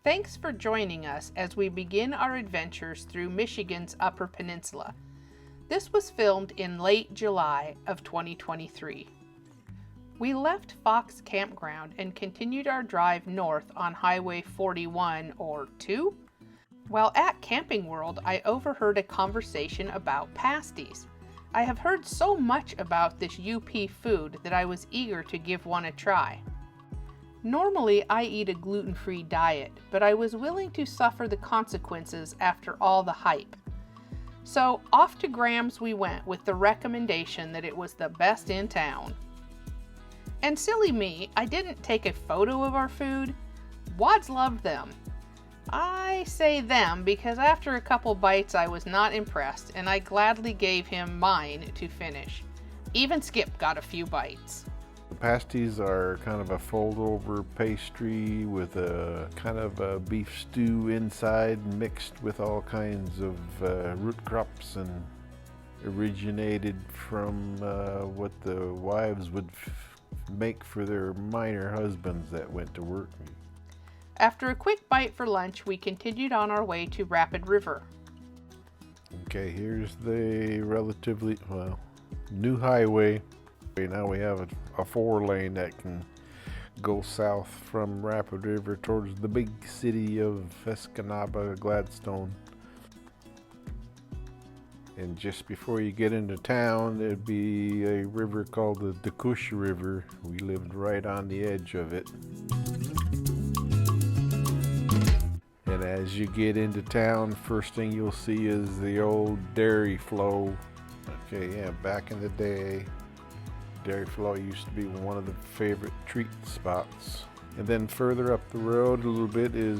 Thanks for joining us as we begin our adventures through Michigan's Upper Peninsula. This was filmed in late July of 2023. We left Fox Campground and continued our drive north on Highway 41 or 2. While at Camping World, I overheard a conversation about pasties. I have heard so much about this UP food that I was eager to give one a try. Normally, I eat a gluten-free diet, but I was willing to suffer the consequences after all the hype. So off to Graham's we went with the recommendation that it was the best in town. And silly me, I didn't take a photo of our food. Wads loved them. I say them because after a couple bites I was not impressed and I gladly gave him mine to finish. Even Skip got a few bites. The pasties are kind of a fold-over pastry with a kind of a beef stew inside mixed with all kinds of root crops and originated from what the wives would make for their minor husbands that went to work. After a quick bite for lunch, we continued on our way to Rapid River. Okay, here's the relatively, new highway. Now we have a 4-lane that can go south from Rapid River towards the big city of Escanaba, Gladstone. And just before you get into town, there'd be a river called the Decush River. We lived right on the edge of it. And as you get into town, first thing you'll see is the old dairy flow. Okay, yeah, back in the day, dairy flow used to be one of the favorite treat spots. And then further up the road a little bit is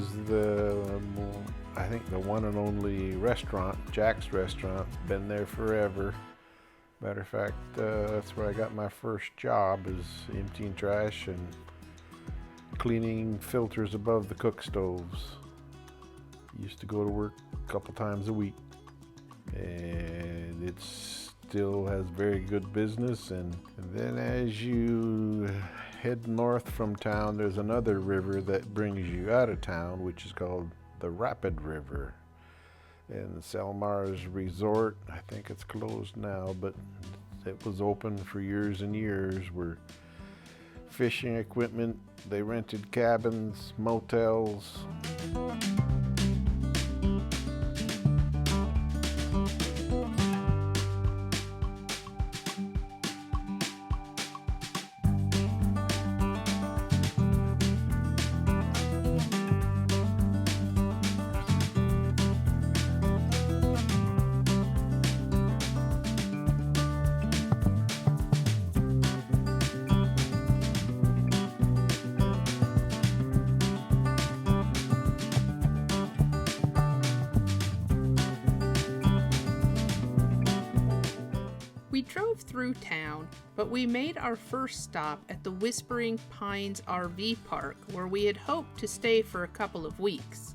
I think the one and only restaurant, Jack's Restaurant. Been there forever. Matter of fact, that's where I got my first job, is emptying trash and cleaning filters above the cook stoves. Used to go to work a couple times a week, and it still has very good business. And then as you head north from town, there's another river that brings you out of town, which is called the Rapid River. And Selmar's Resort, I think it's closed now, but it was open for years and years, were fishing equipment. They rented cabins, motels. We drove through town, but we made our first stop at the Whispering Pines RV Park, where we had hoped to stay for a couple of weeks.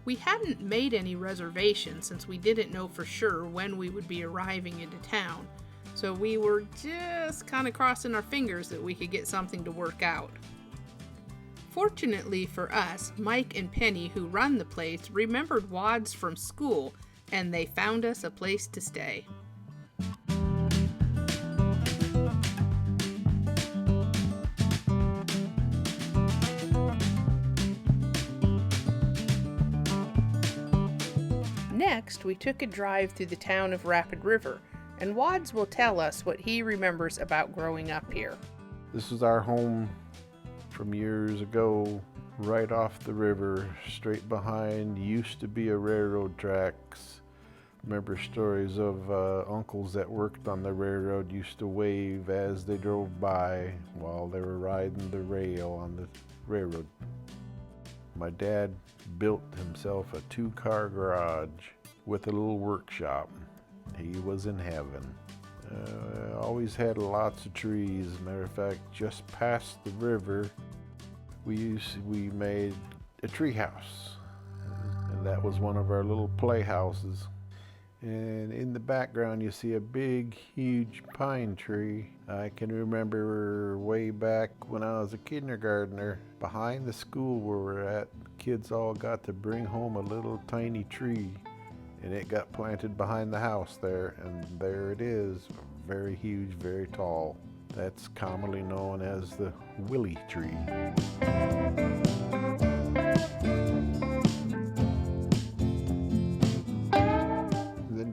We hadn't made any reservations since we didn't know for sure when we would be arriving into town, so we were just kind of crossing our fingers that we could get something to work out. Fortunately for us, Mike and Penny, who run the place, remembered Wads from school, and they found us a place to stay. Next, we took a drive through the town of Rapid River, and Wads will tell us what he remembers about growing up here. This was our home from years ago, right off the river, straight behind used to be a railroad tracks. Remember stories of uncles that worked on the railroad used to wave as they drove by while they were riding the rail on the railroad. My dad built himself a 2-car garage with a little workshop. He was in heaven. Always had lots of trees. Matter of fact, just past the river, we made a tree house, and that was one of our little playhouses. And in the background you see a big, huge pine tree. I can remember way back when I was a kindergartner, behind the school where we're at, kids all got to bring home a little tiny tree, and it got planted behind the house there, and there it is, very huge, very tall. That's commonly known as the Willie tree.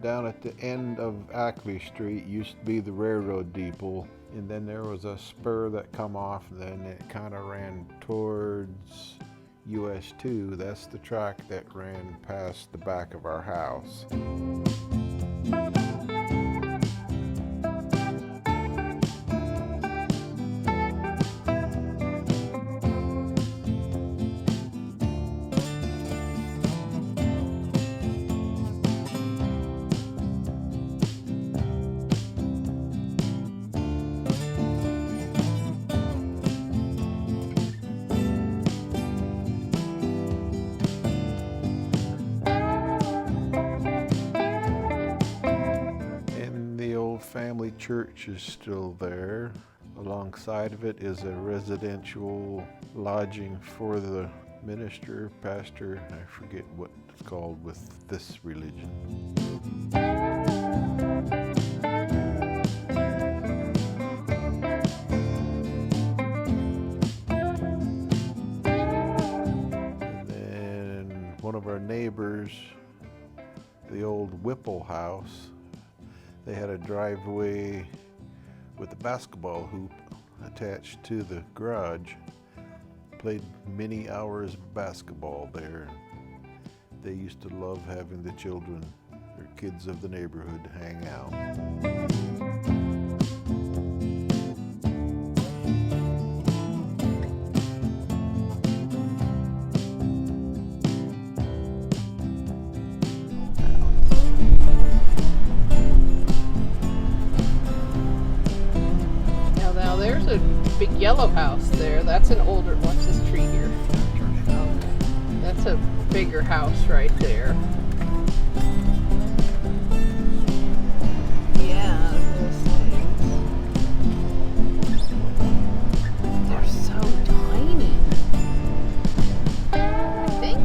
Down at the end of Ackley Street used to be the railroad depot, and then there was a spur that come off, and then it kind of ran towards US 2. That's the track that ran past the back of our house. Family church is still there. Alongside of it is a residential lodging for the minister, pastor, I forget what it's called with this religion. And then one of our neighbors, the old Whipple house, they had a driveway with a basketball hoop attached to the garage. Played many hours of basketball there. They used to love having the children, or kids of the neighborhood, hang out. There's a big yellow house there. That's an older, what's this tree here? Okay. That's a bigger house right there. Yeah, those things. They're so tiny. I think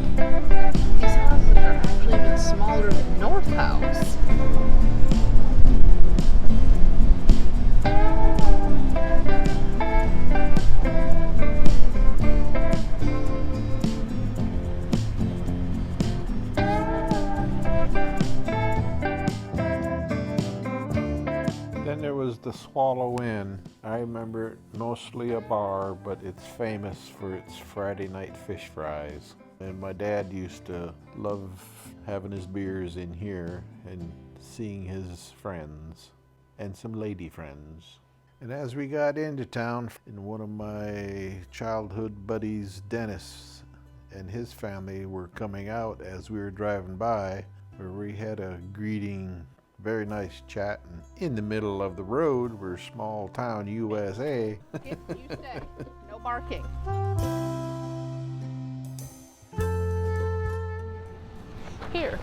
these houses are actually even smaller than North House. Then there was the Swallow Inn. I remember it mostly a bar, but it's famous for its Friday night fish fries. And my dad used to love having his beers in here and seeing his friends and some lady friends. And as we got into town, and one of my childhood buddies, Dennis, and his family were coming out as we were driving by, where we had a greeting, very nice chat, and in the middle of the road, we're small town USA. You stay. No barking.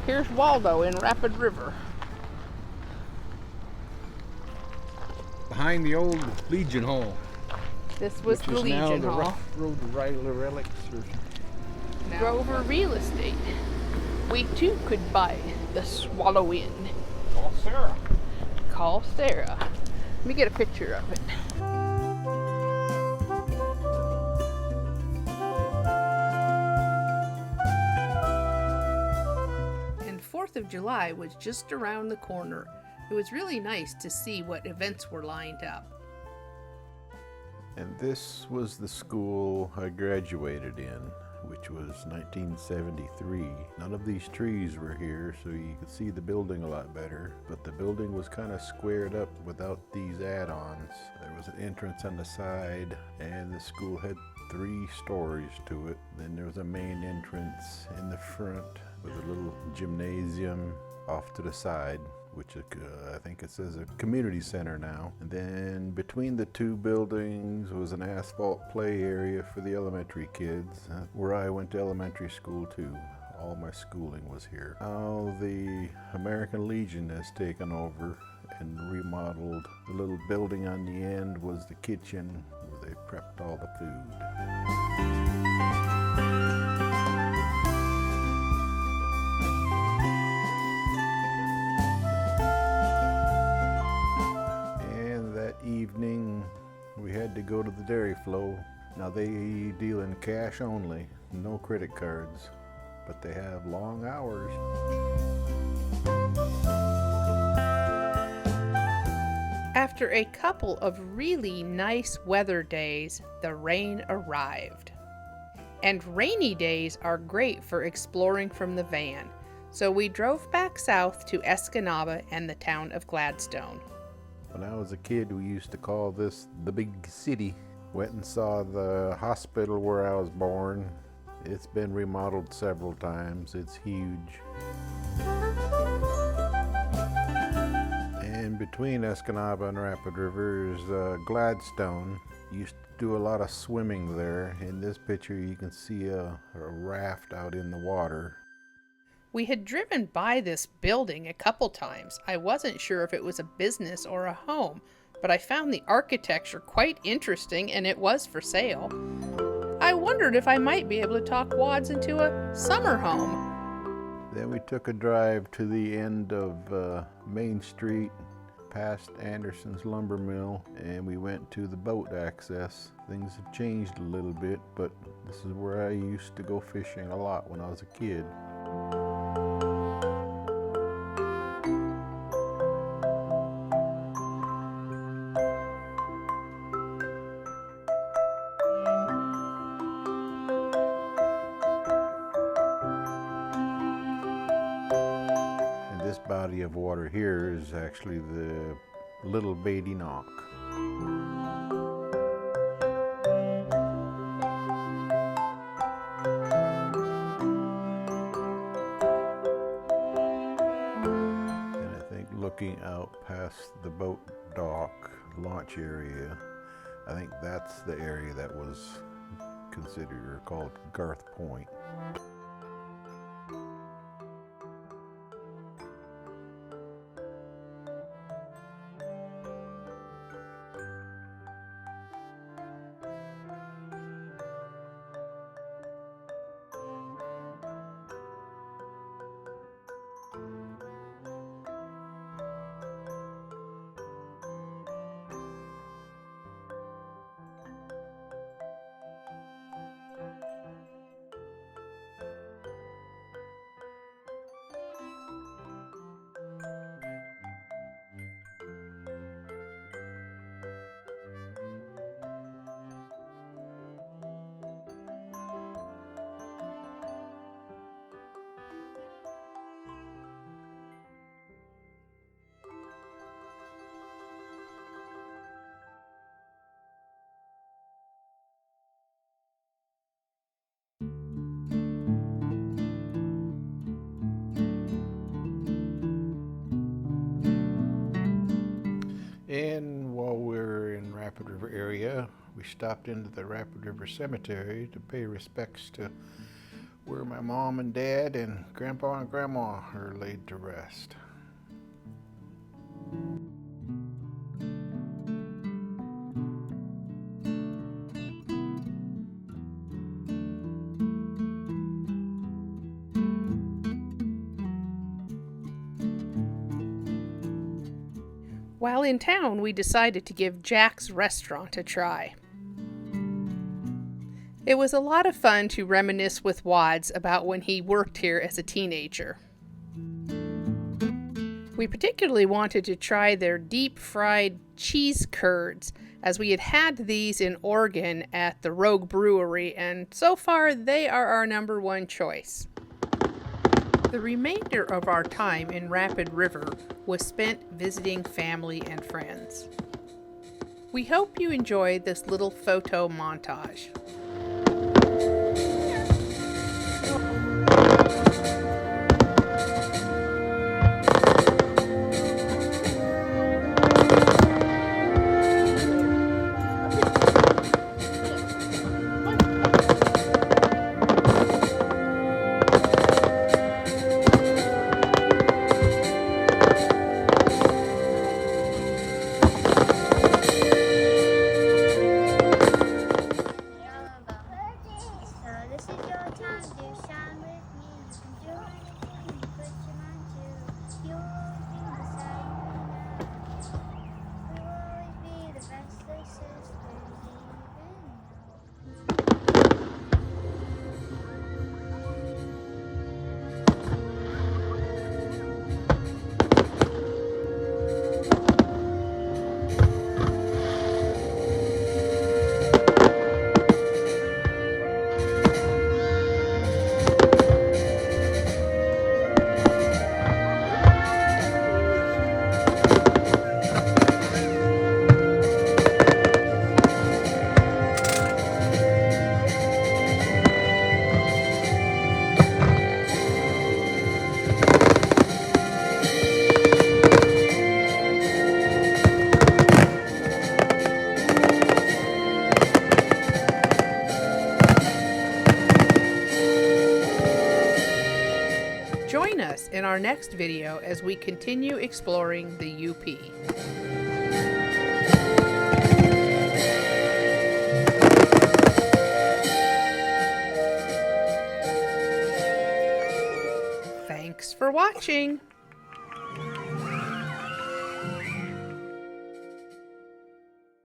Here's Waldo in Rapid River. Behind the old Legion Hall. This was the Legion Now the Hall. Rough Road to Riley Relics. Grover Real Estate. We too could buy the Swallow Inn. Call Sarah. Call Sarah. Let me get a picture of it. And 4th of July was just around the corner. It was really nice to see what events were lined up. And this was the school I graduated in, which was 1973. None of these trees were here, so you could see the building a lot better, but the building was kind of squared up without these add-ons. There was an entrance on the side, and the school had 3 stories to it. Then there was a main entrance in the front with a little gymnasium off to the side, which I think it says a community center now. And then between the 2 buildings was an asphalt play area for the elementary kids, where I went to elementary school too. All my schooling was here. Now the American Legion has taken over and remodeled. The little building on the end was the kitchen where they prepped all the food. And that evening we had to go to the dairy flow. Now they deal in cash only, no credit cards, but they have long hours. After a couple of really nice weather days, the rain arrived. And rainy days are great for exploring from the van, so we drove back south to Escanaba and the town of Gladstone. When I was a kid, we used to call this the big city. Went and saw the hospital where I was born. It's been remodeled several times. It's huge. And between Escanaba and Rapid River is Gladstone. Used to do a lot of swimming there. In this picture you can see a raft out in the water. We had driven by this building a couple times. I wasn't sure if it was a business or a home, but I found the architecture quite interesting and it was for sale. I wondered if I might be able to talk Wads into a summer home. Then we took a drive to the end of Main Street, past Anderson's lumber mill, and we went to the boat access. Things have changed a little bit, but this is where I used to go fishing a lot when I was a kid. This body of water here is actually the Little Beatty Knock. And I think looking out past the boat dock, launch area, I think that's the area that was considered or called Garth Point. And while we were in Rapid River area, we stopped into the Rapid River Cemetery to pay respects to where my mom and dad and grandpa and grandma are laid to rest. While in town, we decided to give Jack's Restaurant a try. It was a lot of fun to reminisce with Wads about when he worked here as a teenager. We particularly wanted to try their deep-fried cheese curds, as we had had these in Oregon at the Rogue Brewery, and so far they are our #1 choice. The remainder of our time in Rapid River was spent visiting family and friends. We hope you enjoyed this little photo montage. us in our next video as we continue exploring the UP. Thanks for watching.